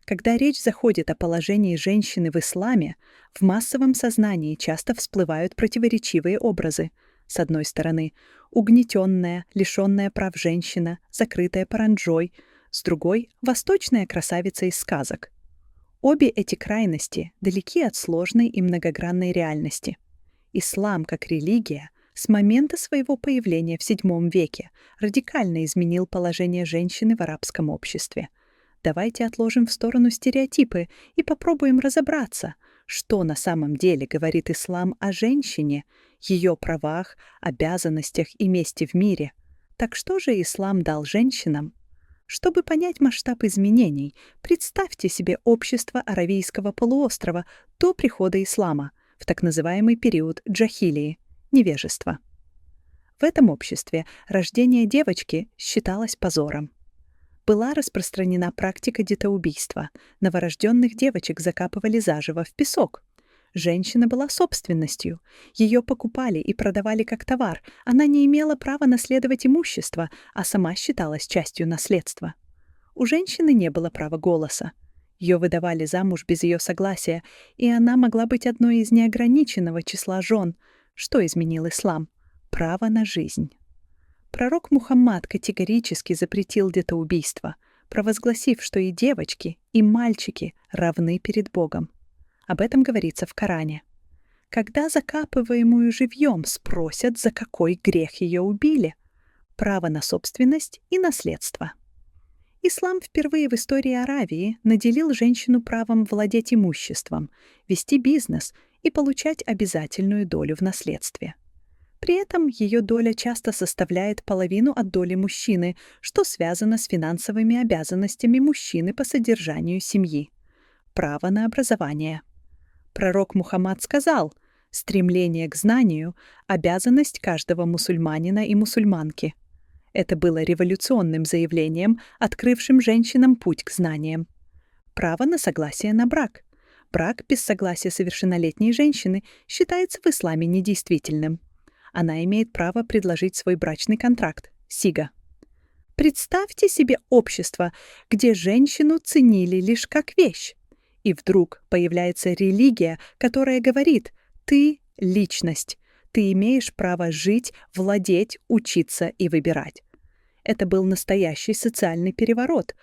Когда речь заходит о положении женщины в исламе, в массовом сознании часто всплывают противоречивые образы. С одной стороны, угнетенная, лишенная прав женщина, закрытая паранджой, с другой — восточная красавица из сказок. Обе эти крайности далеки от сложной и многогранной реальности. Ислам как религия с момента своего появления в VII веке радикально изменил положение женщины в арабском обществе. Давайте отложим в сторону стереотипы и попробуем разобраться, что на самом деле говорит ислам о женщине, ее правах, обязанностях и месте в мире. Так что же ислам дал женщинам? Чтобы понять масштаб изменений, представьте себе общество Аравийского полуострова до прихода ислама, в так называемый период джахилии, невежества. В этом обществе рождение девочки считалось позором. Была распространена практика детоубийства. Новорожденных девочек закапывали заживо в песок. Женщина была собственностью. Ее покупали и продавали как товар. Она не имела права наследовать имущество, а сама считалась частью наследства. У женщины не было права голоса. Ее выдавали замуж без ее согласия, и она могла быть одной из неограниченного числа жен. Что изменил ислам? Право на жизнь. Пророк Мухаммад категорически запретил детоубийство, провозгласив, что и девочки, и мальчики равны перед Богом. Об этом говорится в Коране. Когда закапываемую живьем спросят, за какой грех ее убили? Право на собственность и наследство. Ислам впервые в истории Аравии наделил женщину правом владеть имуществом, вести бизнес и получать обязательную долю в наследстве. При этом ее доля часто составляет половину от доли мужчины, что связано с финансовыми обязанностями мужчины по содержанию семьи. Право на образование. Пророк Мухаммад сказал: «Стремление к знанию — обязанность каждого мусульманина и мусульманки». Это было революционным заявлением, открывшим женщинам путь к знаниям. Право на согласие на брак. Брак без согласия совершеннолетней женщины считается в исламе недействительным. Она имеет право предложить свой брачный контракт – сига. Представьте себе общество, где женщину ценили лишь как вещь. И вдруг появляется религия, которая говорит: «Ты – личность, ты имеешь право жить, владеть, учиться и выбирать». Это был настоящий социальный переворот.